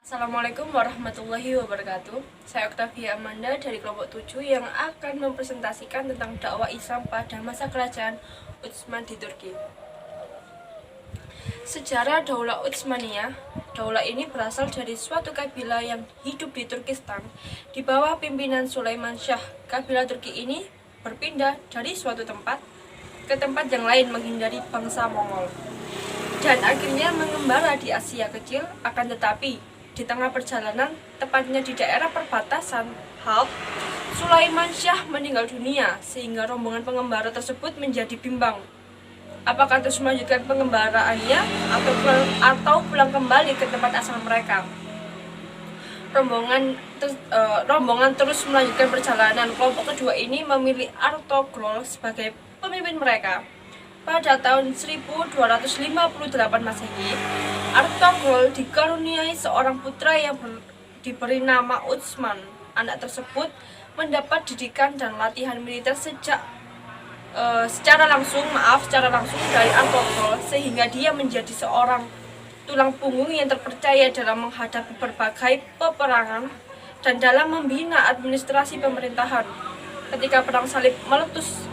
Assalamualaikum warahmatullahi wabarakatuh. Saya Octavia Amanda dari kelompok 7 yang akan mempresentasikan tentang dakwah Islam pada masa kerajaan Utsman di Turki. Sejarah Daulah Utsmaniyah. Daulah ini berasal dari suatu kabilah yang hidup di Turkistan di bawah pimpinan Sulaiman Shah. Kabilah Turki ini berpindah dari suatu tempat ke tempat yang lain menghindari bangsa Mongol dan akhirnya mengembara di Asia Kecil. Akan tetapi di tengah perjalanan, tepatnya di daerah perbatasan Halb, Sulaiman Shah meninggal dunia sehingga rombongan pengembara tersebut menjadi bimbang apakah terus melanjutkan pengembaraannya atau pulang kembali ke tempat asal mereka. Rombongan terus melanjutkan perjalanan. Kelompok kedua ini memilih Artogrol sebagai pemimpin mereka. Pada tahun 1258 Masehi, Artogrol dikaruniai seorang putra yang diberi nama Utsman. Anak tersebut mendapat didikan dan latihan militer secara langsung dari Artogrol, sehingga dia menjadi seorang tulang punggung yang terpercaya dalam menghadapi berbagai peperangan dan dalam membina administrasi pemerintahan. Ketika perang salib meletus,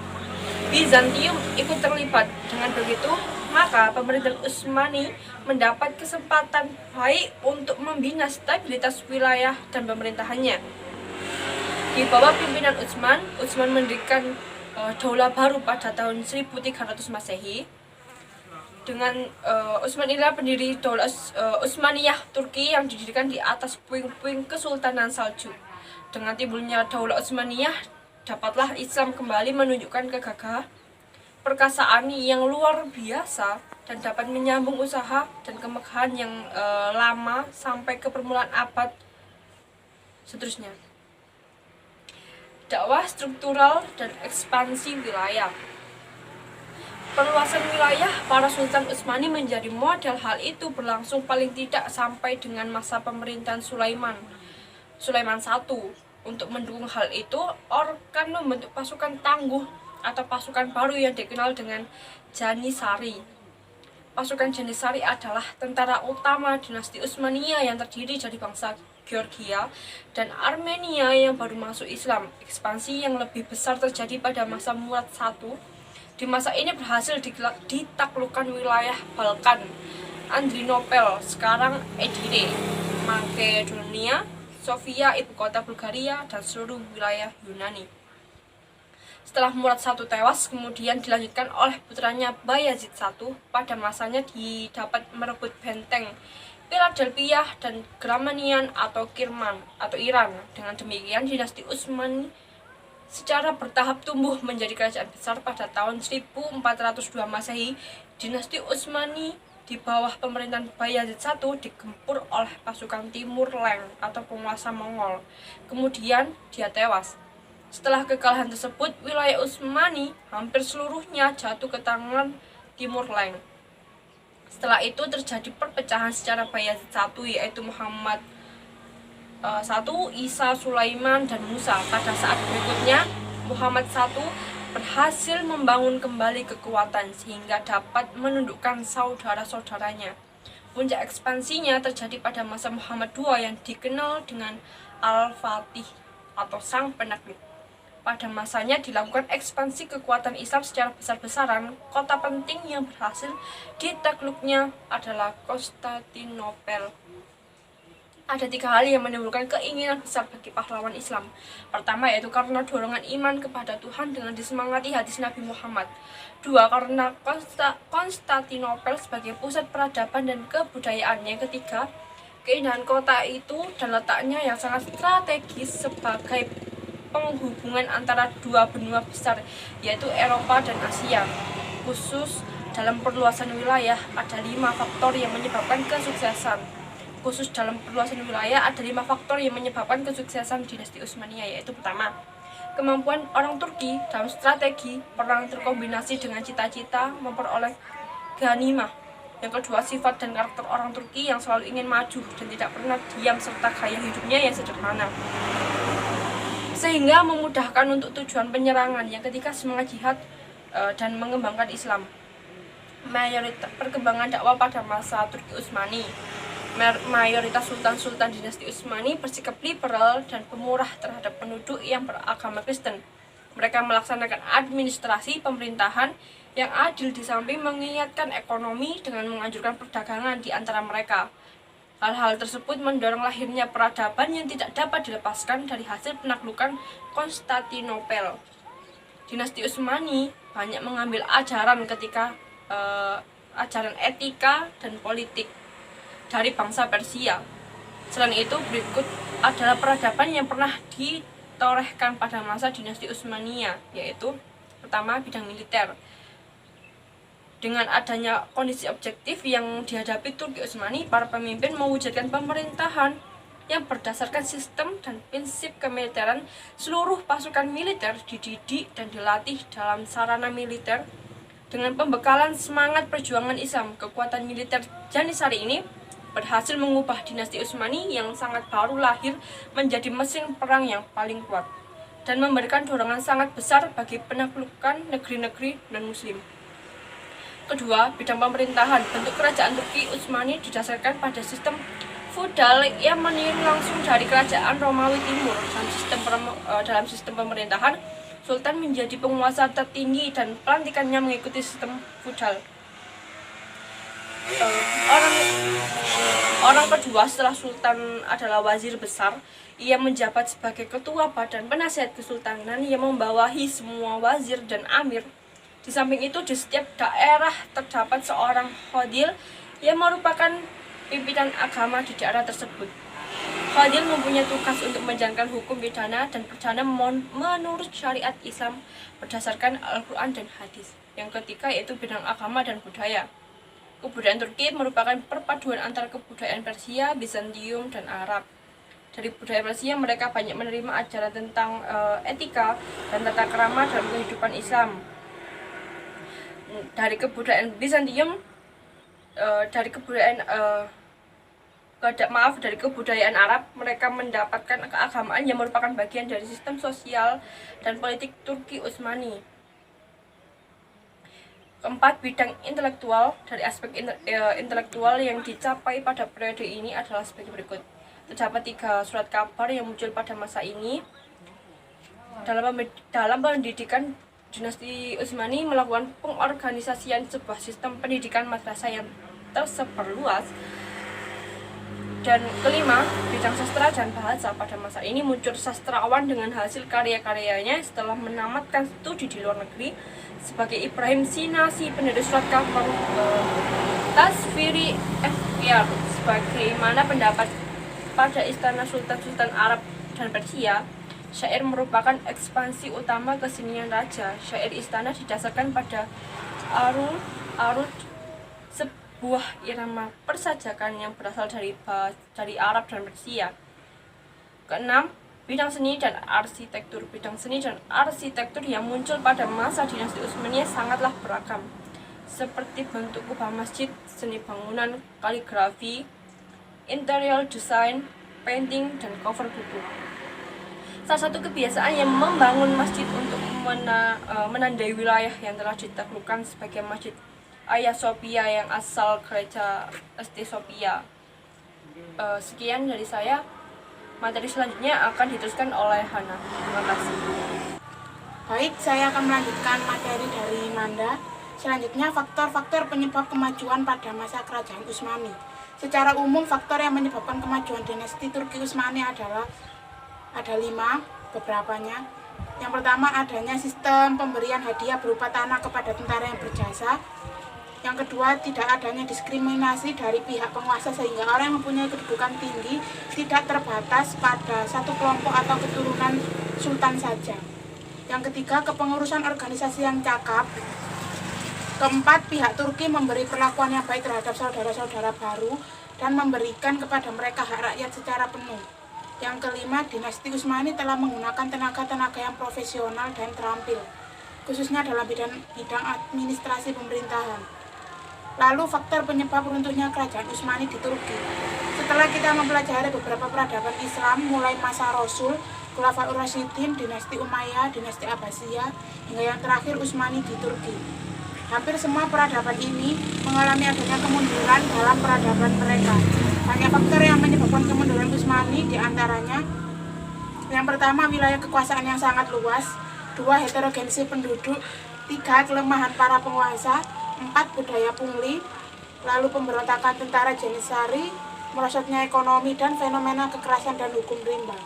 Bizantium ikut terlibat. Dengan begitu, maka pemerintahan Utsmani mendapat kesempatan baik untuk membina stabilitas wilayah dan pemerintahannya. Di bawah pimpinan Utsman mendirikan daulah baru pada tahun 1300 Masehi. Dengan Utsman inilah pendiri daulah Utsmaniyah Turki yang didirikan di atas puing-puing Kesultanan Saljuk. Dengan timbulnya daulah Utsmaniyah, dapatlah Islam kembali menunjukkan kegagahan perkasaan yang luar biasa dan dapat menyambung usaha dan kemegahan yang lama sampai ke permulaan abad seterusnya. Dakwah struktural dan ekspansi wilayah. Perluasan wilayah para Sultan Utsmani menjadi model. Hal itu berlangsung paling tidak sampai dengan masa pemerintahan Sulaiman I. Untuk mendukung hal itu, Orkan membentuk pasukan tangguh atau pasukan baru yang dikenal dengan Janissary. Pasukan Janissary adalah tentara utama dinasti Utsmaniyah yang terdiri dari bangsa Georgia dan Armenia yang baru masuk Islam. Ekspansi yang lebih besar terjadi pada masa Murad I. Di masa ini berhasil ditaklukkan wilayah Balkan, Adrianopel, sekarang Edirne, Makedonia, Sofia, ibu kota Bulgaria, dan seluruh wilayah Yunani. Setelah Murad I tewas, kemudian dilanjutkan oleh putranya Bayazid I. Pada masanya didapat merebut benteng Philadelphia dan Gramanian atau Kirman atau Iran. Dengan demikian, dinasti Utsmani secara bertahap tumbuh menjadi kerajaan besar. Pada tahun 1402 Masehi, dinasti Utsmani di bawah pemerintahan Bayazid I digempur oleh pasukan Timur Leng atau penguasa Mongol. Kemudian dia tewas. Setelah kekalahan tersebut, wilayah Utsmani hampir seluruhnya jatuh ke tangan Timur Leng. Setelah itu terjadi perpecahan secara Bayazid I, yaitu Muhammad I, Isa, Sulaiman, dan Musa. Pada saat berikutnya, Muhammad I berhasil membangun kembali kekuatan sehingga dapat menundukkan saudara-saudaranya. Puncak ekspansinya terjadi pada masa Muhammad II yang dikenal dengan Al-Fatih atau Sang Penakluk. Pada masanya dilakukan ekspansi kekuatan Islam secara besar-besaran. Kota penting yang berhasil ditakluknya adalah Konstantinopel. Ada 3 hal yang menimbulkan keinginan besar bagi pahlawan Islam. Pertama, yaitu karena dorongan iman kepada Tuhan dengan disemangati hadis Nabi Muhammad. 2, karena Konstantinopel sebagai pusat peradaban dan kebudayaan. Yang ketiga, keindahan kota itu dan letaknya yang sangat strategis sebagai penghubungan antara 2 benua besar, yaitu Eropa dan Asia. Khusus dalam perluasan wilayah, ada 5 faktor yang menyebabkan kesuksesan. Dinasti Utsmaniyah, yaitu pertama, kemampuan orang Turki dalam strategi perang terkombinasi dengan cita-cita memperoleh ghanimah. Yang kedua, sifat dan karakter orang Turki yang selalu ingin maju dan tidak pernah diam serta gaya hidupnya yang sederhana, sehingga memudahkan untuk tujuan penyerangan. Yang ketiga, semangat jihad dan mengembangkan Islam. Mayoritas perkembangan dakwah pada masa Turki Utsmani. mayoritas sultan-sultan dinasti Utsmani bersikap liberal dan pemurah terhadap penduduk yang beragama Kristen. Mereka melaksanakan administrasi pemerintahan yang adil di samping mengingatkan ekonomi dengan menganjurkan perdagangan di antara mereka. Hal-hal tersebut mendorong lahirnya peradaban yang tidak dapat dilepaskan dari hasil penaklukan Konstantinopel. Dinasti Utsmani banyak mengambil ajaran ajaran etika dan politik dari bangsa Persia. Selain itu, berikut adalah peradaban yang pernah ditorehkan pada masa dinasti Utsmaniyah, yaitu pertama, bidang militer. Dengan adanya kondisi objektif yang dihadapi Turki Utsmani, para pemimpin mewujudkan pemerintahan yang berdasarkan sistem dan prinsip kemiliteran. Seluruh pasukan militer dididik dan dilatih dalam sarana militer dengan pembekalan semangat perjuangan Islam. Kekuatan militer Janissary ini berhasil mengubah dinasti Utsmani yang sangat baru lahir menjadi mesin perang yang paling kuat dan memberikan dorongan sangat besar bagi penaklukan negeri-negeri non-muslim. Kedua, bidang pemerintahan. Bentuk kerajaan Turki Utsmani didasarkan pada sistem feodal yang meniru langsung dari kerajaan Romawi Timur. Dalam sistem pemerintahan, sultan menjadi penguasa tertinggi dan pelantikannya mengikuti sistem feodal. Orang kedua setelah sultan adalah wazir besar. Ia menjabat sebagai ketua badan penasihat kesultanan yang membawahi semua wazir dan amir. Di samping itu, di setiap daerah terdapat seorang khodil yang merupakan pimpinan agama di daerah tersebut. Khodil mempunyai tugas untuk menjalankan hukum pidana dan perdana menurut syariat Islam berdasarkan Al-Quran dan hadis. Yang ketiga yaitu bidang agama dan budaya. Kebudayaan Turki merupakan perpaduan antara kebudayaan Persia, Bizantium, dan Arab. Dari budaya Persia, mereka banyak menerima ajaran tentang etika dan tata krama dalam kehidupan Islam. Dari kebudayaan Bizantium, dari kebudayaan Arab, mereka mendapatkan keagamaan yang merupakan bagian dari sistem sosial dan politik Turki Utsmani. Keempat, bidang intelektual. Dari aspek intelektual yang dicapai pada periode ini adalah sebagai berikut. Terdapat 3 surat kabar yang muncul pada masa ini. Dalam pendidikan, dinasti Utsmani melakukan pengorganisasian sebuah sistem pendidikan madrasah yang tersebar luas. Dan kelima, bidang sastra dan bahasa. Pada masa ini muncul sastrawan dengan hasil karya-karyanya setelah menamatkan studi di luar negeri, sebagai Ibrahim Sinasi, penulis surat kabar Tasviri Efyar. Sebagaimana pendapat pada istana sultan-sultan Arab dan Persia, syair merupakan ekspansi utama kesenian raja. Syair istana didasarkan pada arud, sebuah irama persajakan yang berasal dari Arab dan Persia. Keenam, bidang seni dan arsitektur. Bidang seni dan arsitektur yang muncul pada masa dinasti Utsmaniyah sangatlah beragam, seperti bentuk kubah masjid, seni bangunan, kaligrafi, interior design, painting, dan cover buku. Salah satu kebiasaan yang membangun masjid untuk menandai wilayah yang telah ditaklukkan sebagai Masjid Hagia Sophia yang asal gereja St. Sophia. Sekian dari saya. Materi selanjutnya akan diteruskan oleh Hana. Terima kasih. Baik, saya akan melanjutkan materi dari Nanda. Selanjutnya, faktor-faktor penyebab kemajuan pada masa kerajaan Utsmani. Secara umum, faktor yang menyebabkan kemajuan dinasti Turki Utsmani ada 5 beberapanya. Yang pertama, adanya sistem pemberian hadiah berupa tanah kepada tentara yang berjasa. Yang kedua, tidak adanya diskriminasi dari pihak penguasa sehingga orang yang mempunyai kedudukan tinggi tidak terbatas pada satu kelompok atau keturunan sultan saja. Yang ketiga, kepengurusan organisasi yang cakap. Keempat, pihak Turki memberi perlakuan yang baik terhadap saudara-saudara baru dan memberikan kepada mereka hak rakyat secara penuh. Yang kelima, dinasti Utsmani telah menggunakan tenaga-tenaga yang profesional dan terampil, khususnya dalam bidang administrasi pemerintahan. Lalu faktor penyebab runtuhnya kerajaan Utsmani di Turki. Setelah kita mempelajari beberapa peradaban Islam mulai masa Rasul, Khulafaur Rasyidin, dinasti Umayyah, dinasti Abbasiyah, hingga yang terakhir Utsmani di Turki. Hampir semua peradaban ini mengalami adanya kemunduran dalam peradaban mereka. Hanya antaranya. Yang pertama, wilayah kekuasaan yang sangat luas. 2. Heterogenisi penduduk. 3. Kelemahan para penguasa. 4. Budaya pungli. Lalu pemberontakan tentara Janisari, merosotnya ekonomi dan fenomena kekerasan dan hukum rimba.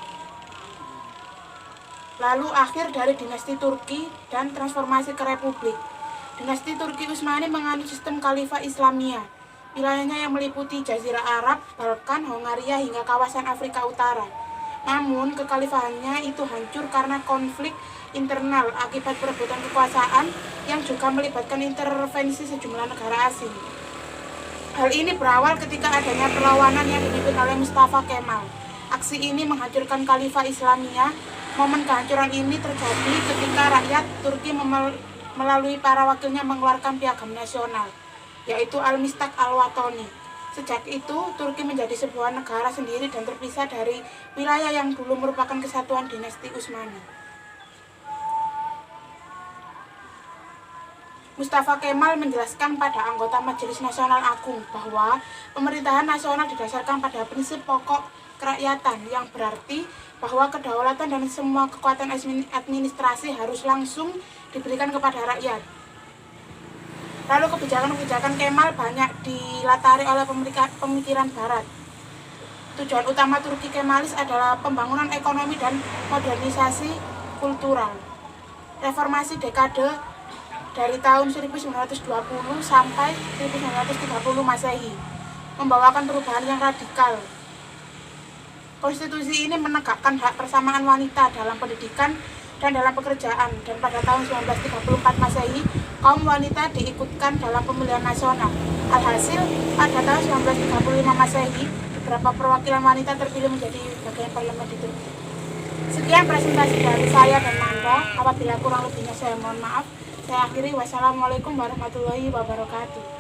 Lalu akhir dari dinasti Turki dan transformasi ke republik. Dinasti Turki Utsmani menganut sistem Khalifah Islamiyah. Wilayahnya yang meliputi Jazirah Arab, Balkan, Hongaria hingga kawasan Afrika Utara. Namun kekhalifahannya itu hancur karena konflik internal akibat perebutan kekuasaan yang juga melibatkan intervensi sejumlah negara asing. Hal ini berawal ketika adanya perlawanan yang dipimpin oleh Mustafa Kemal. Aksi ini menghancurkan Khalifah Islamiyah. Momen kehancuran ini terjadi ketika rakyat Turki melalui para wakilnya mengeluarkan piagam nasional, yaitu Al-Mistaq Al-Watani. Sejak itu, Turki menjadi sebuah negara sendiri dan terpisah dari wilayah yang dulu merupakan kesatuan dinasti Utsmani. Mustafa Kemal menjelaskan pada anggota Majelis Nasional Agung bahwa pemerintahan nasional didasarkan pada prinsip pokok kerakyatan, yang berarti bahwa kedaulatan dan semua kekuatan administrasi harus langsung diberikan kepada rakyat. Lalu kebijakan-kebijakan Kemal banyak dilatari oleh pemikiran Barat. Tujuan utama Turki Kemalis adalah pembangunan ekonomi dan modernisasi kultural. Reformasi dekade dari tahun 1920 sampai 1930 Masehi membawakan perubahan yang radikal. Konstitusi ini menegakkan hak persamaan wanita dalam pendidikan dan dalam pekerjaan, dan pada tahun 1934 Masehi kaum wanita diikutkan dalam pemilihan nasional. Alhasil, pada tahun 1935 Masehi beberapa perwakilan wanita terpilih menjadi bagian parlemen di Turki. Sekian presentasi dari saya dan Manda. Apabila kurang lebihnya saya mohon maaf. Saya akhiri. Wassalamualaikum warahmatullahi wabarakatuh.